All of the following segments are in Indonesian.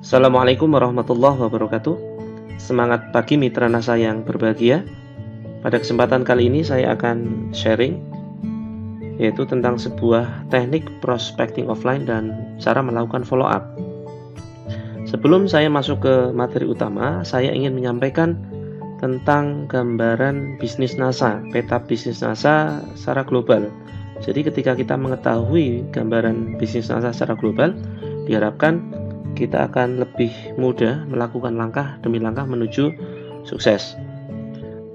Assalamualaikum warahmatullahi wabarakatuh. Semangat pagi mitra NASA yang berbahagia. Pada kesempatan kali ini saya akan sharing yaitu tentang sebuah teknik prospecting offline dan cara melakukan follow up. Sebelum saya masuk ke materi utama, saya ingin menyampaikan tentang gambaran bisnis NASA, peta bisnis NASA secara global. Jadi ketika kita mengetahui gambaran bisnis NASA secara global, diharapkan kita akan lebih mudah melakukan langkah demi langkah menuju sukses.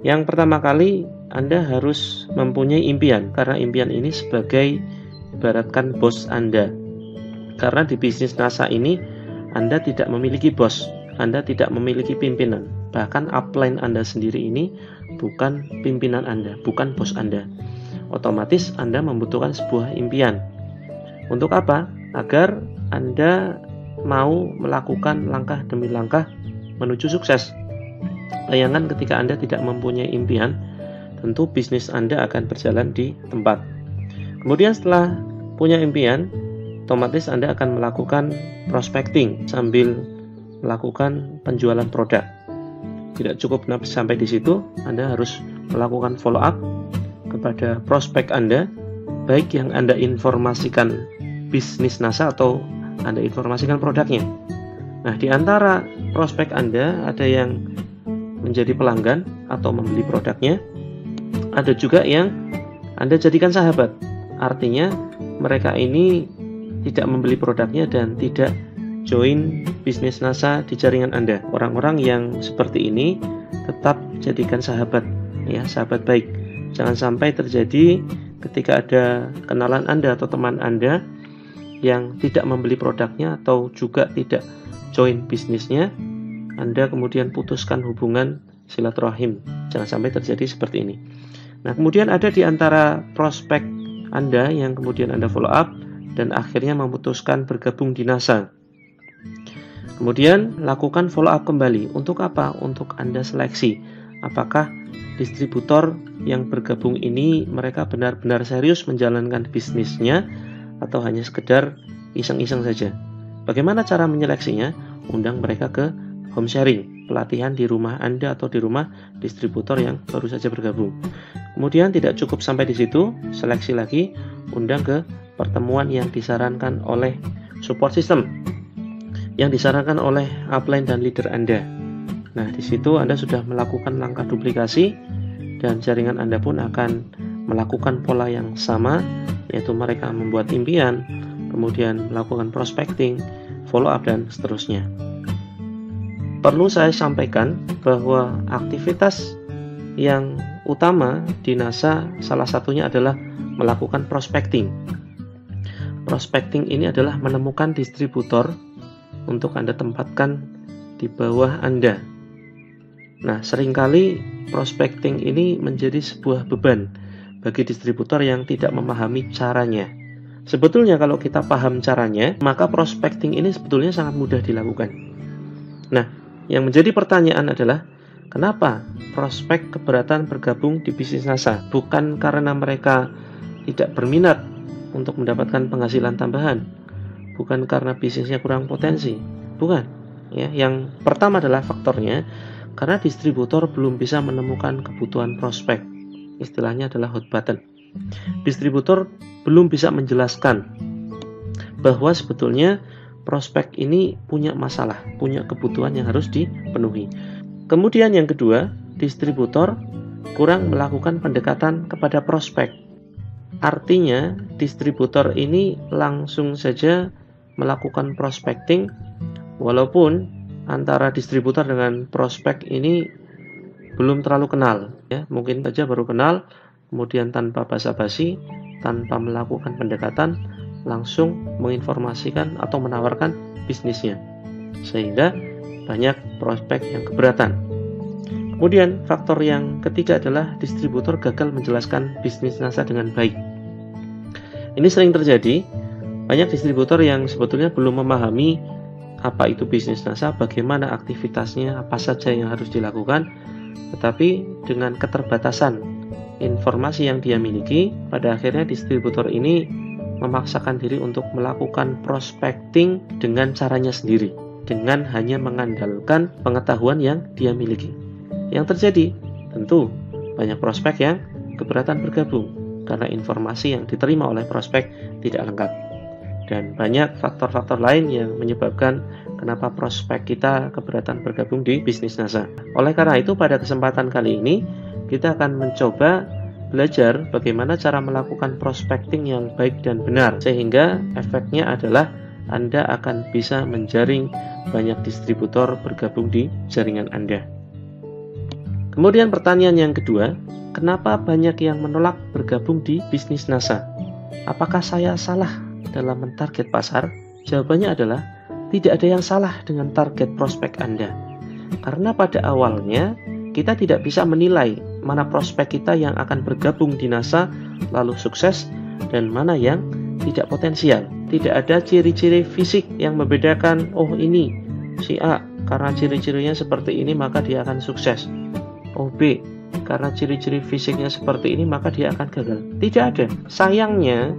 Yang pertama kali, Anda harus mempunyai impian, karena impian ini sebagai ibaratkan bos Anda. Karena di bisnis NASA ini, Anda tidak memiliki bos, Anda tidak memiliki pimpinan. Bahkan upline Anda sendiri ini bukan pimpinan Anda, bukan bos Anda. Otomatis Anda membutuhkan sebuah impian. Untuk apa? Agar Anda mau melakukan langkah demi langkah menuju sukses. Bayangkan ketika Anda tidak mempunyai impian, tentu bisnis Anda akan berjalan di tempat. Kemudian setelah punya impian, otomatis Anda akan melakukan prospecting sambil melakukan penjualan produk. Tidak cukup sampai di situ, Anda harus melakukan follow up kepada prospek Anda, baik yang Anda informasikan bisnis NASA atau Anda informasikan produknya. Nah, di antara prospek Anda ada yang menjadi pelanggan atau membeli produknya, ada juga yang Anda jadikan sahabat. Artinya mereka ini tidak membeli produknya dan tidak join bisnis NASA di jaringan Anda. Orang-orang yang seperti ini tetap jadikan sahabat, ya, sahabat baik. Jangan sampai terjadi ketika ada kenalan Anda atau teman Anda yang tidak membeli produknya atau juga tidak join bisnisnya, Anda kemudian putuskan hubungan silaturahim. Jangan sampai terjadi seperti ini. Nah, kemudian ada di antara prospek Anda yang kemudian Anda follow up dan akhirnya memutuskan bergabung di NASA. Kemudian lakukan follow up kembali. Untuk apa? Untuk Anda seleksi. Apakah distributor yang bergabung ini mereka benar-benar serius menjalankan bisnisnya atau hanya sekedar iseng-iseng saja. Bagaimana cara menyeleksinya? Undang mereka ke home sharing, pelatihan di rumah Anda atau di rumah distributor yang baru saja bergabung. Kemudian tidak cukup sampai di situ, seleksi lagi, undang ke pertemuan yang disarankan oleh support system, yang disarankan oleh upline dan leader Anda. Nah, di situ Anda sudah melakukan langkah duplikasi dan jaringan Anda pun akan melakukan pola yang sama, yaitu mereka membuat impian, kemudian melakukan prospecting, follow up, dan seterusnya. Perlu saya sampaikan bahwa aktivitas yang utama di NASA salah satunya adalah melakukan prospecting. Prospecting ini adalah menemukan distributor untuk Anda tempatkan di bawah Anda. Nah, seringkali prospecting ini menjadi sebuah beban bagi distributor yang tidak memahami caranya. Sebetulnya kalau kita paham caranya, maka prospecting ini sebetulnya sangat mudah dilakukan. Nah, yang menjadi pertanyaan adalah, kenapa prospek keberatan bergabung di bisnis NASA? Bukan karena mereka tidak berminat untuk mendapatkan penghasilan tambahan, bukan karena bisnisnya kurang potensi, bukan. Ya, yang pertama adalah faktornya karena distributor belum bisa menemukan kebutuhan prospek. Istilahnya adalah hot button. Distributor belum bisa menjelaskan bahwa sebetulnya prospek ini punya masalah, punya kebutuhan yang harus dipenuhi. Kemudian yang kedua, distributor kurang melakukan pendekatan kepada prospek. Artinya, distributor ini langsung saja melakukan prospecting, walaupun antara distributor dengan prospek ini belum terlalu kenal, ya, mungkin saja baru kenal, kemudian tanpa basa-basi, tanpa melakukan pendekatan, langsung menginformasikan atau menawarkan bisnisnya, sehingga banyak prospek yang keberatan. Kemudian faktor yang ketiga adalah distributor gagal menjelaskan bisnis NASA dengan baik. Ini sering terjadi, banyak distributor yang sebetulnya belum memahami apa itu bisnis NASA, bagaimana aktivitasnya, apa saja yang harus dilakukan, tetapi dengan keterbatasan informasi yang dia miliki, pada akhirnya distributor ini memaksakan diri untuk melakukan prospecting dengan caranya sendiri, dengan hanya mengandalkan pengetahuan yang dia miliki. Yang terjadi, tentu banyak prospek yang keberatan bergabung karena informasi yang diterima oleh prospek tidak lengkap. Dan banyak faktor-faktor lain yang menyebabkan kenapa prospek kita keberatan bergabung di bisnis NASA. Oleh karena itu, pada kesempatan kali ini kita akan mencoba belajar bagaimana cara melakukan prospecting yang baik dan benar, sehingga efeknya adalah Anda akan bisa menjaring banyak distributor bergabung di jaringan Anda. Kemudian pertanyaan yang kedua, kenapa banyak yang menolak bergabung di bisnis NASA? Apakah saya salah dalam mentarget pasar? Jawabannya adalah tidak ada yang salah dengan target prospek Anda. Karena pada awalnya kita tidak bisa menilai mana prospek kita yang akan bergabung di NASA lalu sukses dan mana yang tidak potensial. Tidak ada ciri-ciri fisik yang membedakan, oh ini si A karena ciri-cirinya seperti ini maka dia akan sukses. Oh B karena ciri-ciri fisiknya seperti ini maka dia akan gagal. Tidak ada. Sayangnya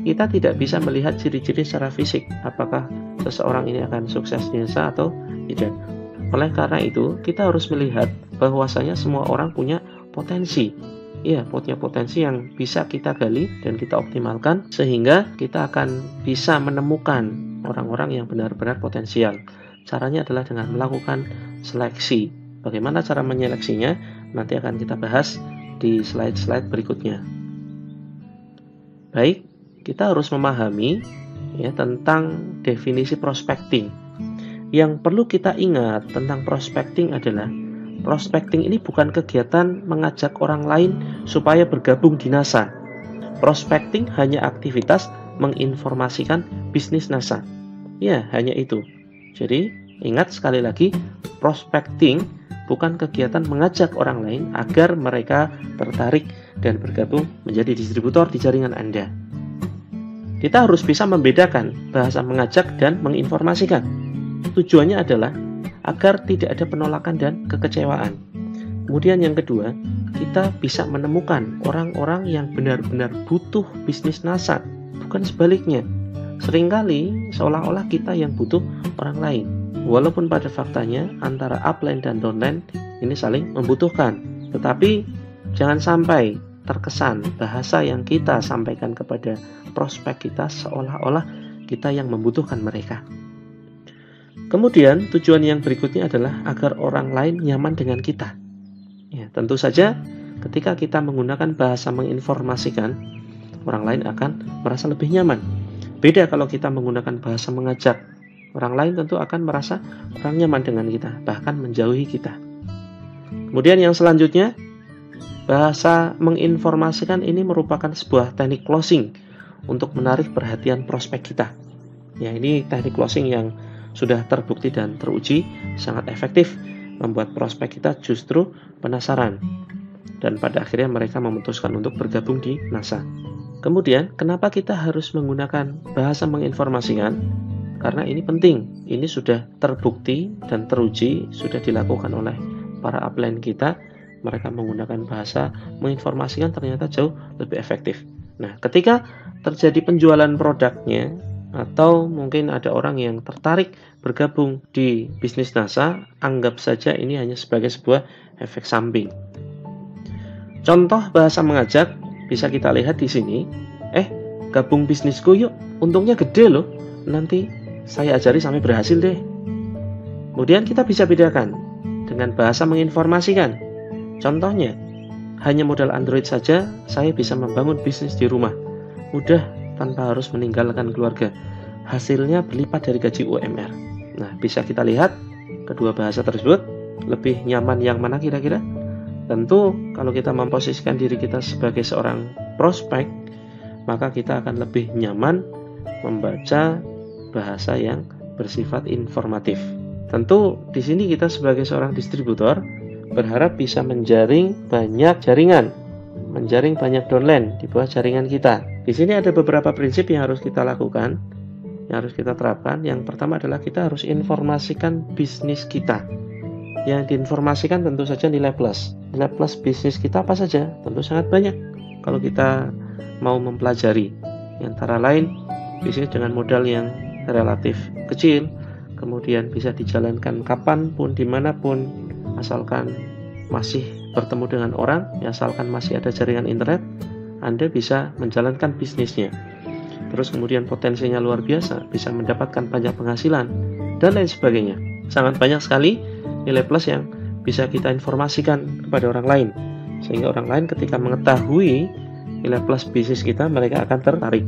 kita tidak bisa melihat ciri-ciri secara fisik apakah seseorang ini akan sukses di NASA atau tidak. Oleh karena itu, kita harus melihat bahwasanya semua orang punya potensi. Ya, punya potensi yang bisa kita gali dan kita optimalkan sehingga kita akan bisa menemukan orang-orang yang benar-benar potensial. Caranya adalah dengan melakukan seleksi. Bagaimana cara menyeleksinya? Nanti akan kita bahas di slide-slide berikutnya. Baik, kita harus memahami ya tentang definisi prospecting. Yang perlu kita ingat tentang prospecting adalah prospecting ini bukan kegiatan mengajak orang lain supaya bergabung di NASA. Prospecting hanya aktivitas menginformasikan bisnis NASA. Ya, hanya itu. Jadi, ingat sekali lagi, prospecting bukan kegiatan mengajak orang lain agar mereka tertarik dan bergabung menjadi distributor di jaringan Anda. Kita harus bisa membedakan bahasa mengajak dan menginformasikan. Tujuannya adalah agar tidak ada penolakan dan kekecewaan. Kemudian yang kedua, kita bisa menemukan orang-orang yang benar-benar butuh bisnis NASA, bukan sebaliknya. Seringkali seolah-olah kita yang butuh orang lain. Walaupun pada faktanya antara upline dan downline ini saling membutuhkan. Tetapi jangan sampai terkesan bahasa yang kita sampaikan kepada prospek kita seolah-olah kita yang membutuhkan mereka. Kemudian tujuan yang berikutnya adalah agar orang lain nyaman dengan kita. Ya, tentu saja ketika kita menggunakan bahasa menginformasikan, orang lain akan merasa lebih nyaman. Beda kalau kita menggunakan bahasa mengajak, orang lain tentu akan merasa kurang nyaman dengan kita, bahkan menjauhi kita. Kemudian yang selanjutnya, bahasa menginformasikan ini merupakan sebuah teknik closing untuk menarik perhatian prospek kita. Ya, ini teknik closing yang sudah terbukti dan teruji sangat efektif, membuat prospek kita justru penasaran dan pada akhirnya mereka memutuskan untuk bergabung di NASA. Kemudian, kenapa kita harus menggunakan bahasa menginformasikan? Karena ini penting, ini sudah terbukti dan teruji, sudah dilakukan oleh para upline kita. Mereka menggunakan bahasa menginformasikan ternyata jauh lebih efektif. Nah, ketika terjadi penjualan produknya atau mungkin ada orang yang tertarik bergabung di bisnis NASA, anggap saja ini hanya sebagai sebuah efek samping. Contoh bahasa mengajak bisa kita lihat di sini. Gabung bisnisku yuk, untungnya gede loh. Nanti saya ajari sampai berhasil deh. Kemudian kita bisa bedakan dengan bahasa menginformasikan. Contohnya, hanya modal Android saja saya bisa membangun bisnis di rumah. Mudah tanpa harus meninggalkan keluarga. Hasilnya berlipat dari gaji UMR. Nah, bisa kita lihat kedua bahasa tersebut lebih nyaman yang mana kira-kira? Tentu kalau kita memposisikan diri kita sebagai seorang prospek, maka kita akan lebih nyaman membaca bahasa yang bersifat informatif. Tentu di sini kita sebagai seorang distributor berharap bisa menjaring banyak jaringan, menjaring banyak downline di bawah jaringan kita. Di sini ada beberapa prinsip yang harus kita lakukan, yang harus kita terapkan. Yang pertama adalah kita harus informasikan bisnis kita. Yang diinformasikan tentu saja nilai plus. Nilai plus bisnis kita apa saja? Tentu sangat banyak kalau kita mau mempelajari. antara lain bisnis dengan modal yang relatif kecil, kemudian bisa dijalankan kapanpun, dimanapun, asalkan masih bertemu dengan orang, asalkan masih ada jaringan internet, Anda bisa menjalankan bisnisnya. Terus kemudian potensinya luar biasa, bisa mendapatkan banyak penghasilan, dan lain sebagainya. Sangat banyak sekali nilai plus yang bisa kita informasikan kepada orang lain, sehingga orang lain ketika mengetahui nilai plus bisnis kita, mereka akan tertarik.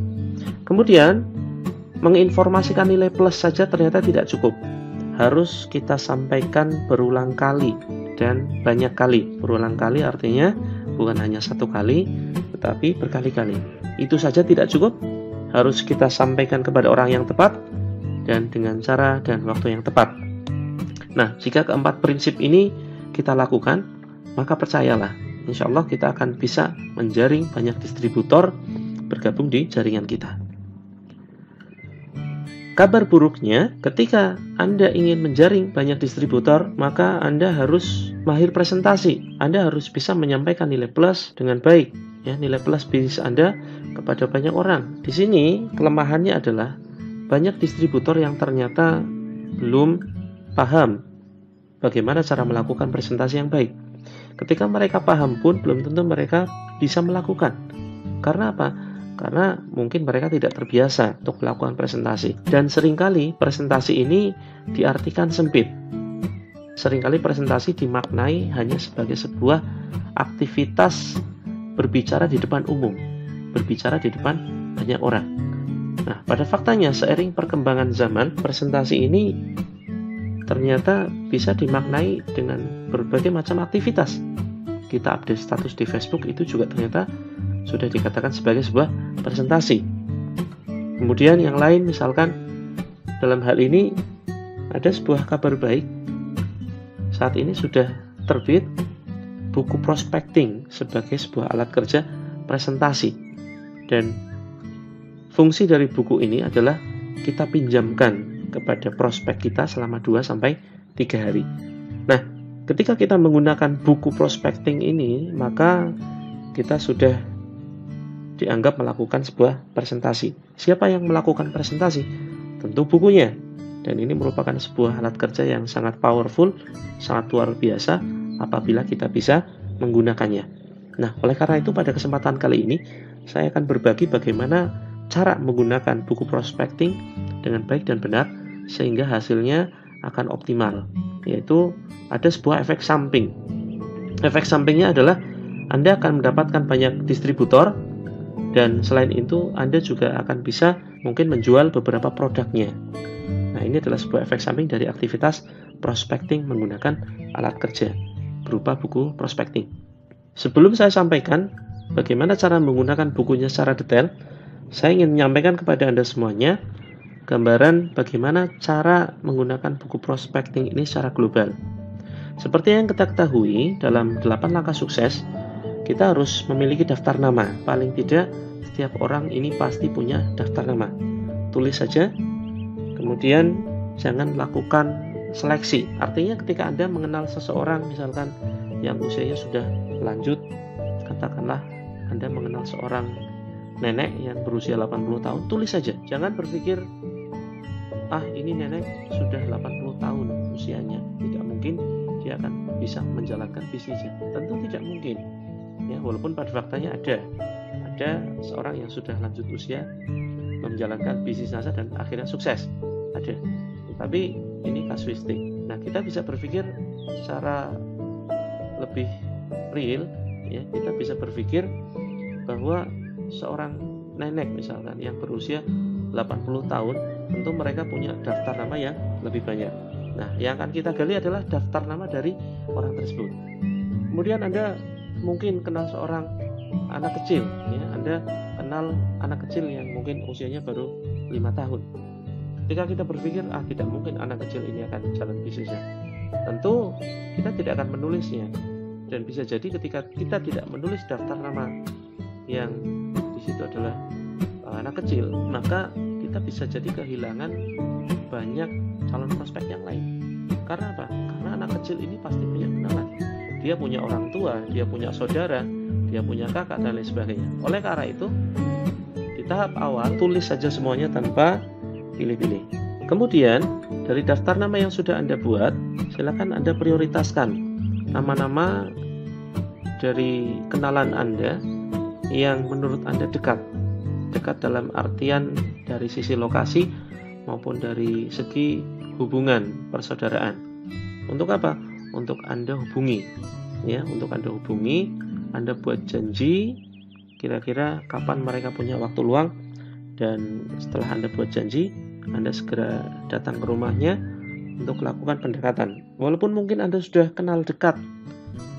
Kemudian, menginformasikan nilai plus saja ternyata tidak cukup. Harus kita sampaikan berulang kali dan banyak kali. Berulang kali artinya bukan hanya satu kali, tetapi berkali-kali. Itu saja tidak cukup. Harus kita sampaikan kepada orang yang tepat dan dengan cara dan waktu yang tepat. Nah, jika keempat prinsip ini kita lakukan, maka percayalah, insya Allah kita akan bisa menjaring banyak distributor bergabung di jaringan kita. Kabar buruknya, ketika Anda ingin menjaring banyak distributor, maka Anda harus mahir presentasi. Anda harus bisa menyampaikan nilai plus dengan baik, ya, nilai plus bisnis Anda kepada banyak orang. Di sini kelemahannya adalah banyak distributor yang ternyata belum paham bagaimana cara melakukan presentasi yang baik. Ketika mereka paham pun belum tentu mereka bisa melakukan. Karena apa? Karena mungkin mereka tidak terbiasa untuk melakukan presentasi. Dan seringkali presentasi ini diartikan sempit. Seringkali presentasi dimaknai hanya sebagai sebuah aktivitas berbicara di depan umum, berbicara di depan banyak orang. Nah, pada faktanya seiring perkembangan zaman, presentasi ini ternyata bisa dimaknai dengan berbagai macam aktivitas. Kita update status di Facebook itu juga ternyata sudah dikatakan sebagai sebuah presentasi. Kemudian yang lain, misalkan dalam hal ini ada sebuah kabar baik. Saat ini sudah terbit buku prospecting sebagai sebuah alat kerja presentasi. Dan fungsi dari buku ini adalah kita pinjamkan kepada prospek kita selama 2-3 hari. Nah, ketika kita menggunakan buku prospecting ini, maka kita sudah dianggap melakukan sebuah presentasi. Siapa yang melakukan presentasi? Tentu bukunya. Dan ini merupakan sebuah alat kerja yang sangat powerful, sangat luar biasa apabila kita bisa menggunakannya. Nah, oleh karena itu pada kesempatan kali ini saya akan berbagi bagaimana cara menggunakan buku prospecting dengan baik dan benar sehingga hasilnya akan optimal. Yaitu ada sebuah efek samping. Efek sampingnya adalah Anda akan mendapatkan banyak distributor. Dan selain itu, Anda juga akan bisa mungkin menjual beberapa produknya. Nah, ini adalah sebuah efek samping dari aktivitas prospecting menggunakan alat kerja berupa buku prospecting. Sebelum saya sampaikan bagaimana cara menggunakan bukunya secara detail, saya ingin menyampaikan kepada Anda semuanya gambaran bagaimana cara menggunakan buku prospecting ini secara global. Seperti yang kita ketahui, dalam 8 langkah sukses, kita harus memiliki daftar nama. Paling tidak setiap orang ini pasti punya daftar nama. Tulis saja, kemudian jangan lakukan seleksi. Artinya ketika Anda mengenal seseorang misalkan yang usianya sudah lanjut, katakanlah Anda mengenal seorang nenek yang berusia 80 tahun, tulis saja. Jangan berpikir, ini nenek sudah 80 tahun usianya, tidak mungkin dia akan bisa menjalankan bisnisnya. Tentu tidak mungkin. Ya, walaupun pada faktanya ada seorang yang sudah lanjut usia menjalankan bisnis NASA dan akhirnya sukses, ada. Tapi ini kasuistik. Nah, kita bisa berpikir secara lebih real, ya. Kita bisa berpikir bahwa seorang nenek misalkan yang berusia 80 tahun, tentu mereka punya daftar nama yang lebih banyak. Nah, yang akan kita gali adalah daftar nama dari orang tersebut. Kemudian Anda mungkin kenal seorang anak kecil, ya. Anda kenal anak kecil yang mungkin usianya baru 5 tahun. Ketika kita berpikir, tidak mungkin anak kecil ini akan jalan bisnisnya, tentu kita tidak akan menulisnya. Dan bisa jadi ketika kita tidak menulis daftar nama yang di situ adalah anak kecil, maka kita bisa jadi kehilangan banyak calon prospek yang lain. Karena apa? Karena anak kecil ini pasti punya kenalan. Dia punya orang tua, dia punya saudara, dia punya kakak, dan lain sebagainya. Oleh karena itu, di tahap awal, tulis saja semuanya tanpa pilih-pilih. Kemudian, dari daftar nama yang sudah Anda buat, silakan Anda prioritaskan nama-nama dari kenalan Anda yang menurut Anda dekat dalam artian dari sisi lokasi maupun dari segi hubungan persaudaraan. Untuk apa? Untuk Anda hubungi, ya, untuk Anda hubungi, Anda buat janji kira-kira kapan mereka punya waktu luang, dan setelah Anda buat janji, Anda segera datang ke rumahnya untuk melakukan pendekatan. Walaupun mungkin Anda sudah kenal dekat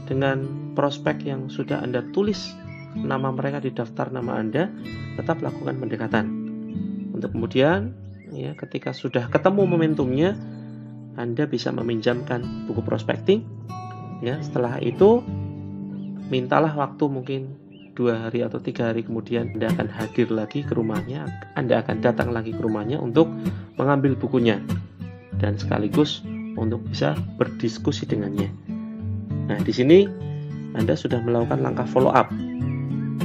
dengan prospek yang sudah Anda tulis nama mereka di daftar nama Anda, tetap lakukan pendekatan. Untuk kemudian, ya, ketika sudah ketemu momentumnya, Anda bisa meminjamkan buku prospecting. Ya, setelah itu, mintalah waktu mungkin 2 hari atau 3 hari kemudian Anda akan hadir lagi ke rumahnya, Anda akan datang lagi ke rumahnya untuk mengambil bukunya dan sekaligus untuk bisa berdiskusi dengannya. Nah, di sini Anda sudah melakukan langkah follow up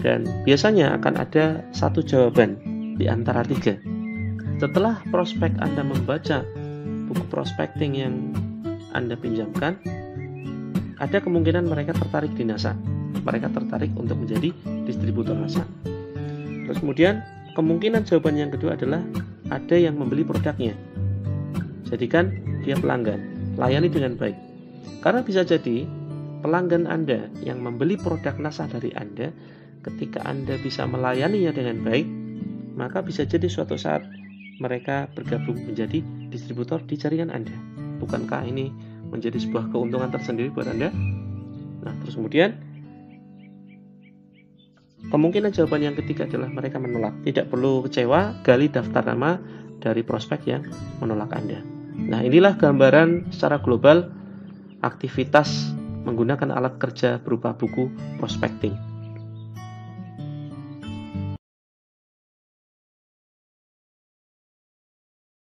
dan biasanya akan ada 1 jawaban di antara 3. Setelah prospek Anda membaca buku prospecting yang Anda pinjamkan, ada kemungkinan mereka tertarik di NASA. Mereka tertarik untuk menjadi distributor NASA. Terus kemudian kemungkinan jawaban yang kedua adalah ada yang membeli produknya. Jadikan dia pelanggan, layani dengan baik. Karena bisa jadi pelanggan Anda yang membeli produk NASA dari Anda, ketika Anda bisa melayaninya dengan baik, maka bisa jadi suatu saat mereka bergabung menjadi distributor di jaringan Anda. Bukankah ini menjadi sebuah keuntungan tersendiri buat Anda? Nah, terus kemudian kemungkinan jawaban yang ketiga adalah mereka menolak. Tidak perlu kecewa, gali daftar nama dari prospek yang menolak Anda. Nah, inilah gambaran secara global aktivitas menggunakan alat kerja berupa buku prospecting.